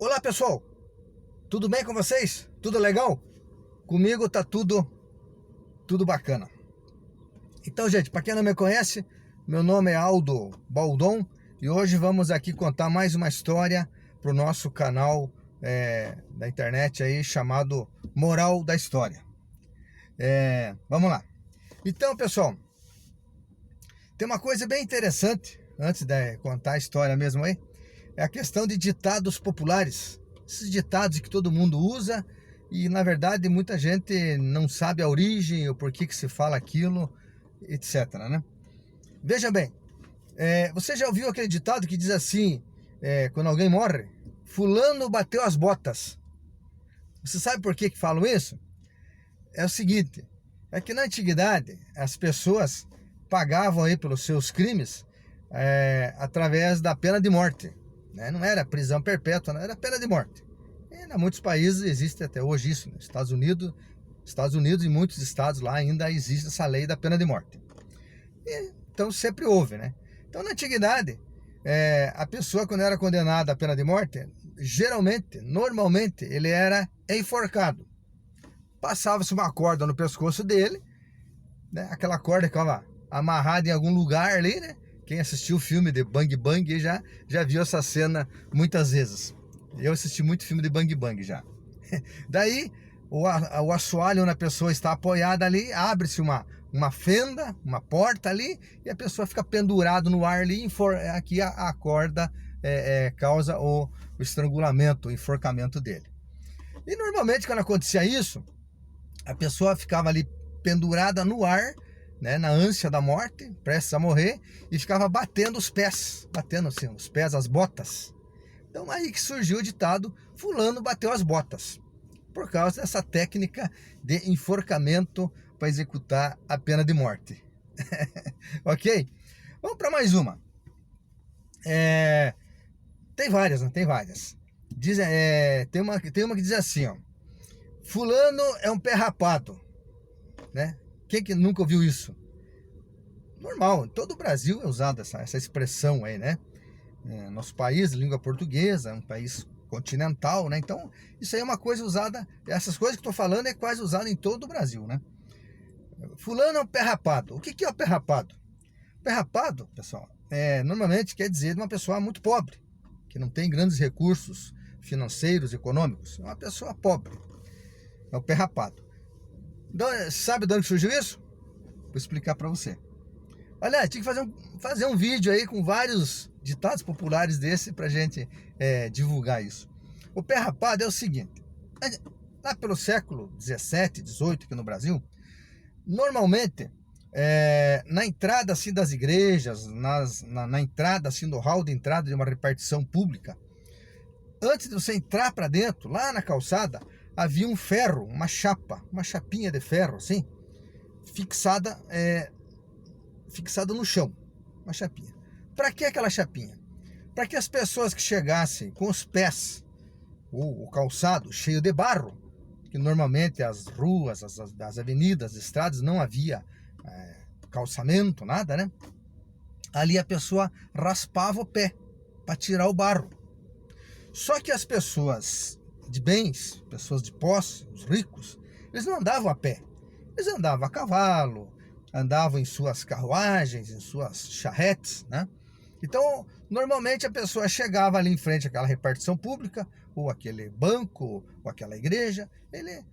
Olá pessoal, tudo bem com vocês? Tudo legal? Comigo tá tudo bacana. Então, gente, para quem não me conhece, meu nome é Aldo Baldon e hoje vamos aqui contar mais uma história pro nosso canal da internet aí chamado Moral da História. Vamos lá. Então, pessoal, tem uma coisa bem interessante antes de contar a história mesmo aí, é a questão de ditados populares. Esses ditados que todo mundo usa e, na verdade, muita gente não sabe a origem, o porquê que se fala aquilo, etc, né? Veja bem, você já ouviu aquele ditado que diz assim, quando alguém morre? Fulano bateu as botas. Você sabe por que falam isso? É o seguinte, é que na antiguidade as pessoas pagavam aí pelos seus crimes através da pena de morte. Não era prisão perpétua, não, era pena de morte. E em muitos países existe até hoje isso. Nos Estados Unidos e muitos estados lá ainda existe essa lei da pena de morte. Então sempre houve, né? Então na antiguidade, a pessoa quando era condenada à pena de morte, normalmente, ele era enforcado. Passava-se uma corda no pescoço dele, né? Aquela corda ficava amarrada em algum lugar ali, né? Quem assistiu o filme de Bang Bang já viu essa cena muitas vezes. Eu assisti muito filme de Bang Bang já. Daí, o assoalho onde a pessoa está apoiada ali, abre-se uma fenda, uma porta ali, e a pessoa fica pendurada no ar ali, aqui a corda causa o estrangulamento, o enforcamento dele. E normalmente quando acontecia isso, a pessoa ficava ali pendurada no ar, né, na ânsia da morte, prestes a morrer, e ficava batendo os pés, as botas. Então aí que surgiu o ditado, fulano bateu as botas, por causa dessa técnica de enforcamento para executar a pena de morte. Ok? Vamos para mais uma. Tem várias, né? Tem várias. Tem uma que diz assim, ó, fulano é um pé rapado, né? Quem que nunca ouviu isso? Normal, em todo o Brasil é usada essa expressão aí, né? Nosso país, língua portuguesa, é um país continental, né? Então, isso aí é uma coisa usada, essas coisas que eu tô falando é quase usada em todo o Brasil, né? Fulano é um pé rapado. O que é o pé rapado? Pé rapado, pessoal, normalmente quer dizer de uma pessoa muito pobre, que não tem grandes recursos financeiros, econômicos. É uma pessoa pobre. É o pé rapado. Sabe de onde surgiu isso? Vou explicar para você. Olha, tinha que fazer um vídeo aí com vários ditados populares desse pra gente divulgar isso. O pé rapado é o seguinte, lá pelo século 17, 18 aqui no Brasil, normalmente na entrada assim das igrejas, na entrada assim do hall de entrada de uma repartição pública, antes de você entrar para dentro, lá na calçada, havia um ferro, uma chapinha de ferro assim, fixada no chão, uma chapinha. Para que aquela chapinha? Para que as pessoas que chegassem com os pés, o calçado cheio de barro, que normalmente as ruas, as avenidas, as estradas não havia calçamento, nada, né? Ali a pessoa raspava o pé para tirar o barro. Só que as pessoas de bens, pessoas de posse, os ricos, eles não andavam a pé, eles andavam a cavalo, andavam em suas carruagens, em suas charretes, né? Então, normalmente a pessoa chegava ali em frente àquela repartição pública, ou aquele banco, ou aquela igreja, ele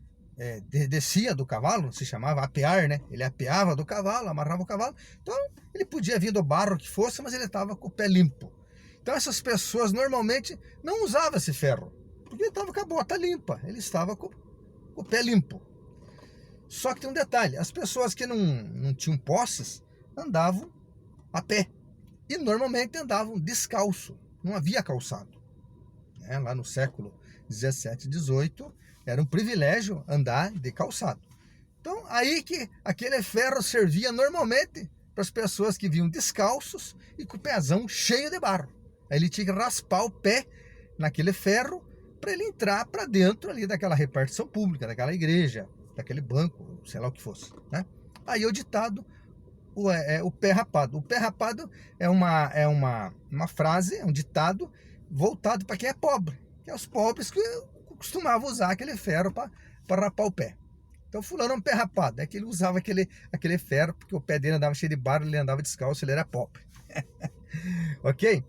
descia do cavalo, se chamava apear, né? Ele apeava do cavalo, amarrava o cavalo, então ele podia vir do barro que fosse, mas ele estava com o pé limpo. Então essas pessoas normalmente não usavam esse ferro, porque ele estava com a bota limpa, ele estava com o pé limpo. Só que tem um detalhe, as pessoas que não tinham posses andavam a pé e normalmente andavam descalço, não havia calçado. Lá no século 17, 18 era um privilégio andar de calçado. Então aí que aquele ferro servia normalmente para as pessoas que vinham descalços e com o pezão cheio de barro. Aí ele tinha que raspar o pé naquele ferro para ele entrar para dentro ali daquela repartição pública, daquela igreja, daquele banco, sei lá o que fosse, né? Aí o ditado, o pé rapado. O pé rapado é uma frase, é um ditado voltado para quem é pobre, que é os pobres que costumavam usar aquele ferro para rapar o pé. Então fulano é um pé rapado, é que ele usava aquele ferro, porque o pé dele andava cheio de barro, ele andava descalço, ele era pobre. Ok?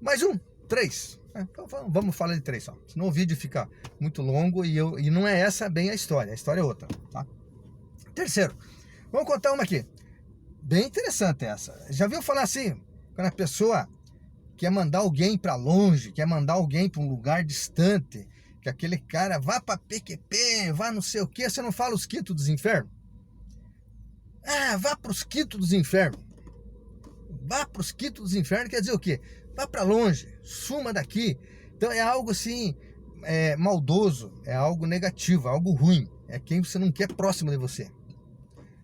Mais um, 3. Então vamos falar de 3 só, senão o vídeo fica muito longo e não é essa bem a história é outra, tá? Terceiro, vamos contar uma aqui, bem interessante essa. Já viu falar assim, quando a pessoa quer mandar alguém para longe, quer mandar alguém para um lugar distante, que aquele cara vá para PQP, vá não sei o que, você não fala os quintos dos infernos? Ah, vá para os quintos dos infernos. Vá para os quintos dos infernos quer dizer o quê? Vá para longe, suma daqui. Então é algo assim, maldoso, é algo negativo, é algo ruim. É quem você não quer próximo de você.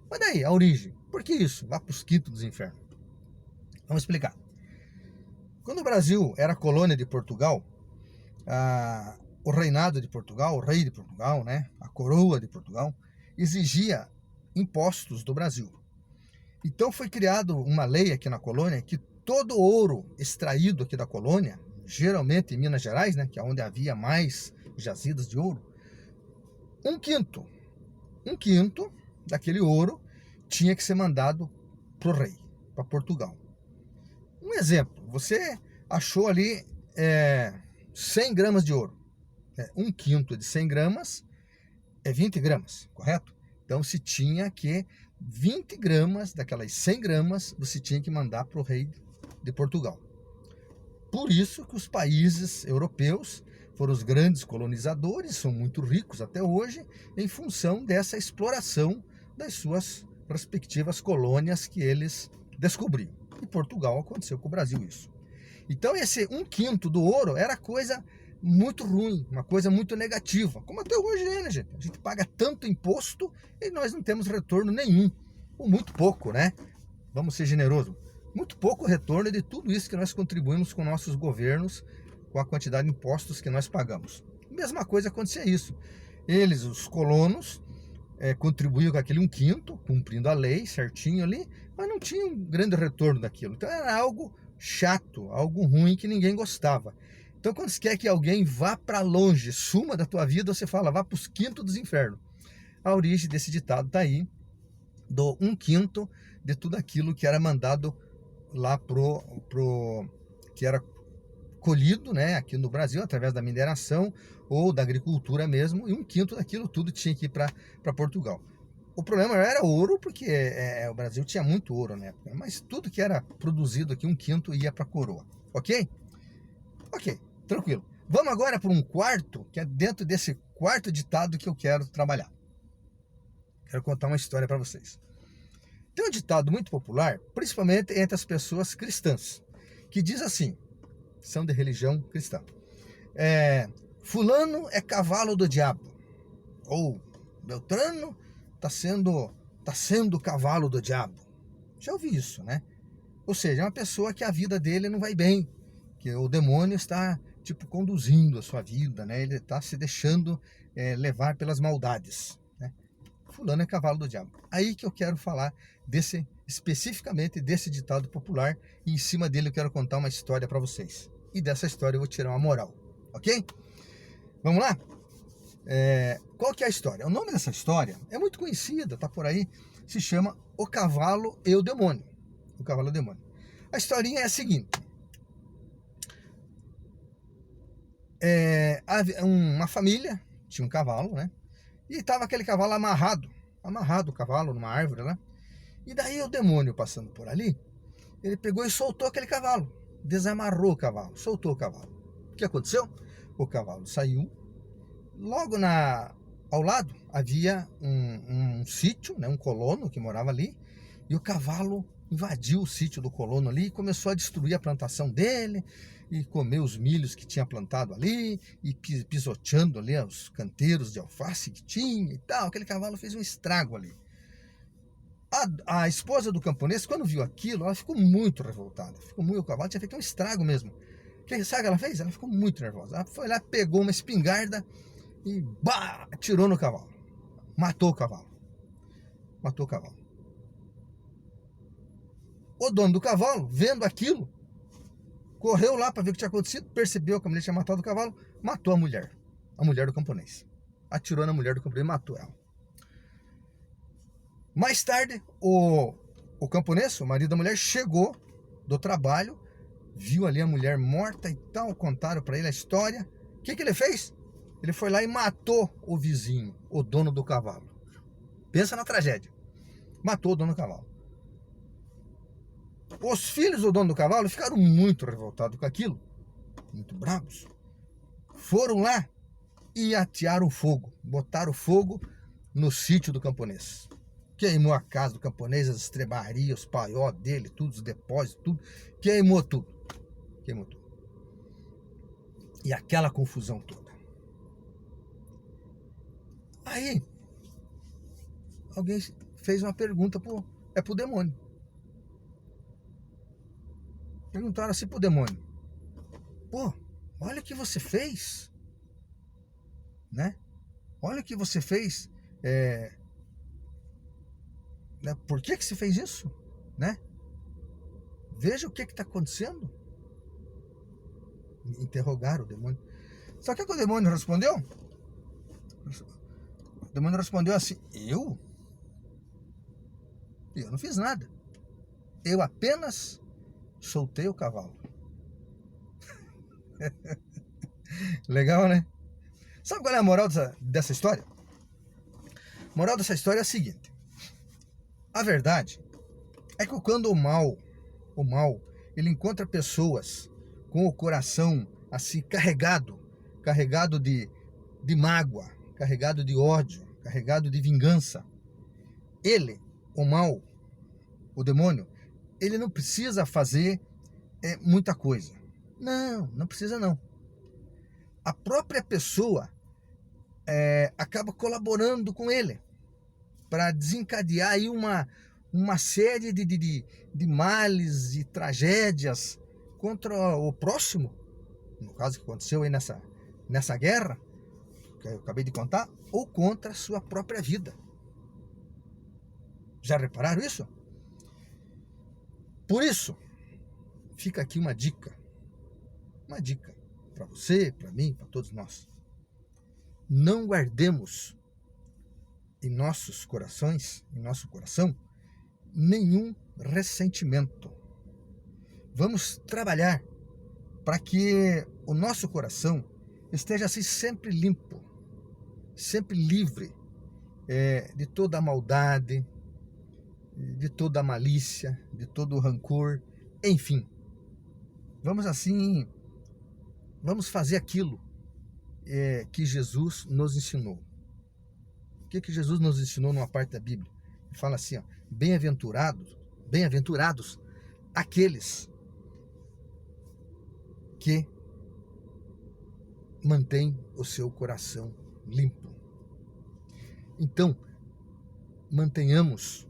Mas daí, a origem. Por que isso? Vá para os quintos dos infernos. Vamos explicar. Quando o Brasil era colônia de Portugal, o reinado de Portugal, o rei de Portugal, né, a coroa de Portugal, exigia impostos do Brasil. Então foi criado uma lei aqui na colônia que todo ouro extraído aqui da colônia, geralmente em Minas Gerais, né, que é onde havia mais jazidas de ouro, um quinto daquele ouro tinha que ser mandado para o rei, para Portugal. Um exemplo, você achou ali 100 gramas de ouro. Um quinto de 100 gramas é 20 gramas, correto? Então se tinha que 20 gramas daquelas 100 gramas você tinha que mandar para o rei de Portugal. Por isso que os países europeus foram os grandes colonizadores, são muito ricos até hoje, em função dessa exploração das suas respectivas colônias que eles descobriram. E Portugal aconteceu com o Brasil isso. Então esse um quinto do ouro era coisa muito ruim, uma coisa muito negativa, como até hoje é, né, gente? A gente paga tanto imposto e nós não temos retorno nenhum, ou muito pouco, né? Vamos ser generosos, muito pouco retorno de tudo isso que nós contribuímos com nossos governos, com a quantidade de impostos que nós pagamos. Mesma coisa acontecia isso. Eles, os colonos, contribuíam com aquele um quinto, cumprindo a lei certinho ali, mas não tinha um grande retorno daquilo. Então era algo chato, algo ruim que ninguém gostava. Então quando você quer que alguém vá para longe, suma da tua vida, você fala, vá para os quintos dos infernos. A origem desse ditado está aí, do um quinto de tudo aquilo que era mandado lá que era colhido, né, aqui no Brasil, através da mineração ou da agricultura mesmo, e um quinto daquilo tudo tinha que ir para Portugal. O problema era ouro, porque o Brasil tinha muito ouro na época, mas tudo que era produzido aqui, um quinto ia para a coroa, ok? Ok, tranquilo. Vamos agora para um quarto, que é dentro desse quarto ditado que eu quero trabalhar. Quero contar uma história para vocês. Tem um ditado muito popular, principalmente entre as pessoas cristãs, que diz assim, são de religião cristã. Fulano é cavalo do diabo. Ou Beltrano está sendo cavalo do diabo. Já ouvi isso, né? Ou seja, é uma pessoa que a vida dele não vai bem, que o demônio está conduzindo a sua vida, né? Ele está se deixando levar pelas maldades, né? Fulano é cavalo do diabo. Aí que eu quero falar especificamente desse ditado popular, e em cima dele eu quero contar uma história para vocês. E dessa história eu vou tirar uma moral, ok? Vamos lá? Qual que é a história? O nome dessa história é muito conhecida, tá por aí, se chama O Cavalo e o Demônio. O Cavalo e o Demônio. A historinha é a seguinte. Uma família tinha um cavalo, né? E estava aquele cavalo amarrado o cavalo numa árvore, né? E daí o demônio passando por ali, ele pegou e soltou aquele cavalo, desamarrou o cavalo, soltou o cavalo. O que aconteceu? O cavalo saiu. Logo ao lado havia um sítio, né, um colono que morava ali, e o cavalo invadiu o sítio do colono ali e começou a destruir a plantação dele, e comer os milhos que tinha plantado ali, e pisoteando ali os canteiros de alface que tinha e tal. Aquele cavalo fez um estrago ali. A esposa do camponês, quando viu aquilo, ela ficou muito revoltada. O cavalo tinha feito um estrago mesmo. Sabe o que ela fez? Ela ficou muito nervosa. Ela foi lá, pegou uma espingarda e atirou no cavalo. Matou o cavalo. O dono do cavalo, vendo aquilo, correu lá para ver o que tinha acontecido, percebeu que a mulher tinha matado o cavalo, matou a mulher do camponês. Atirou na mulher do camponês e matou ela. Mais tarde, o camponês, o marido da mulher, chegou do trabalho, viu ali a mulher morta e tal, contaram para ele a história. O que ele fez? Ele foi lá e matou o vizinho, o dono do cavalo. Pensa na tragédia. Matou o dono do cavalo. Os filhos do dono do cavalo ficaram muito revoltados com aquilo, muito bravos. Foram lá e atearam fogo, botaram fogo no sítio do camponês. Queimou a casa do camponês, as estrebarias, os paió dele, tudo, os depósitos, tudo. Queimou tudo. Queimou tudo. E aquela confusão toda. Aí, alguém fez uma pergunta pro demônio. Perguntaram assim pro demônio: pô, olha o que você fez, né? Olha o que você fez, né? Por que você fez isso, né? Veja o que está acontecendo. Interrogaram o demônio. Só que o demônio respondeu? O demônio respondeu assim: Eu não fiz nada. Eu apenas soltei o cavalo. Legal, né? Sabe qual é a moral dessa história? A moral dessa história é a seguinte: a verdade é que quando o mal, ele encontra pessoas com o coração assim carregado de mágoa, carregado de ódio, carregado de vingança, ele, o mal, o demônio, ele não precisa fazer muita coisa. Não precisa não. A própria pessoa acaba colaborando com ele para desencadear aí uma série de males, de tragédias contra o próximo, no caso que aconteceu aí nessa guerra, que eu acabei de contar, ou contra a sua própria vida. Já repararam isso? Por isso, fica aqui uma dica para você, para mim, para todos nós. Não guardemos em nossos corações, em nosso coração, nenhum ressentimento. Vamos trabalhar para que o nosso coração esteja assim sempre limpo, sempre livre de toda a maldade, de toda a malícia, de todo o rancor, enfim. Vamos fazer aquilo que Jesus nos ensinou. O que Jesus nos ensinou numa parte da Bíblia? Ele fala assim, ó: bem-aventurados aqueles que mantêm o seu coração limpo. Então, mantenhamos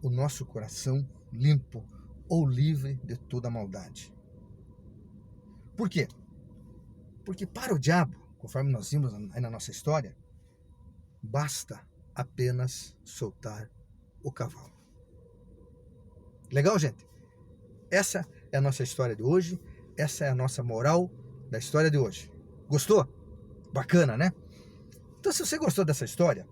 o nosso coração limpo ou livre de toda maldade. Por quê? Porque para o diabo, conforme nós vimos aí na nossa história, basta apenas soltar o cavalo. Legal, gente? Essa é a nossa história de hoje. Essa é a nossa moral da história de hoje. Gostou? Bacana, né? Então, se você gostou dessa história,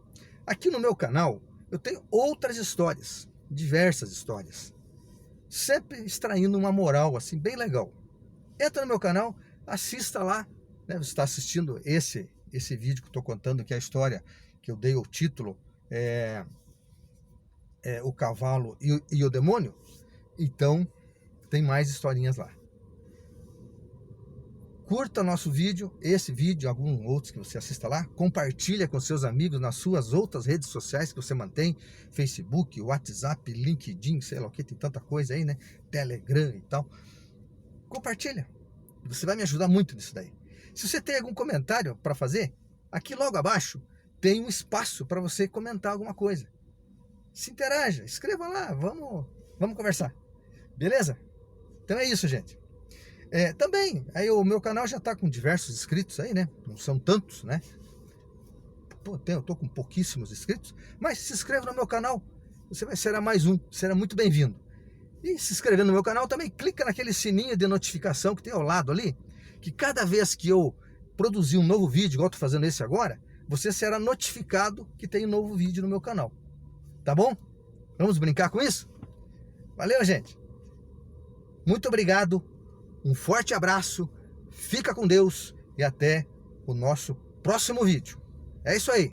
aqui no meu canal eu tenho outras histórias, diversas histórias, sempre extraindo uma moral assim bem legal. Entra no meu canal, assista lá, né? Você está assistindo esse vídeo que eu estou contando, que é a história que eu dei o título, o cavalo e o demônio. Então tem mais historinhas lá. Curta nosso vídeo, esse vídeo, alguns outros que você assista lá, compartilha com seus amigos nas suas outras redes sociais que você mantém, Facebook, WhatsApp, LinkedIn, sei lá o que, tem tanta coisa aí, né? Telegram e tal. Compartilha, você vai me ajudar muito nisso daí. Se você tem algum comentário para fazer, aqui logo abaixo tem um espaço para você comentar alguma coisa. Se interaja, escreva lá, vamos conversar, beleza? Então é isso, gente. Também, aí o meu canal já está com diversos inscritos aí, né? Não são tantos, né? Pô, eu tô com pouquíssimos inscritos, mas se inscreva no meu canal, será mais um, será muito bem-vindo. E se inscrever no meu canal também, clica naquele sininho de notificação que tem ao lado ali, que cada vez que eu produzir um novo vídeo, igual eu tô fazendo esse agora, você será notificado que tem um novo vídeo no meu canal. Tá bom? Vamos brincar com isso? Valeu, gente! Muito obrigado, um forte abraço, fica com Deus e até o nosso próximo vídeo. É isso aí!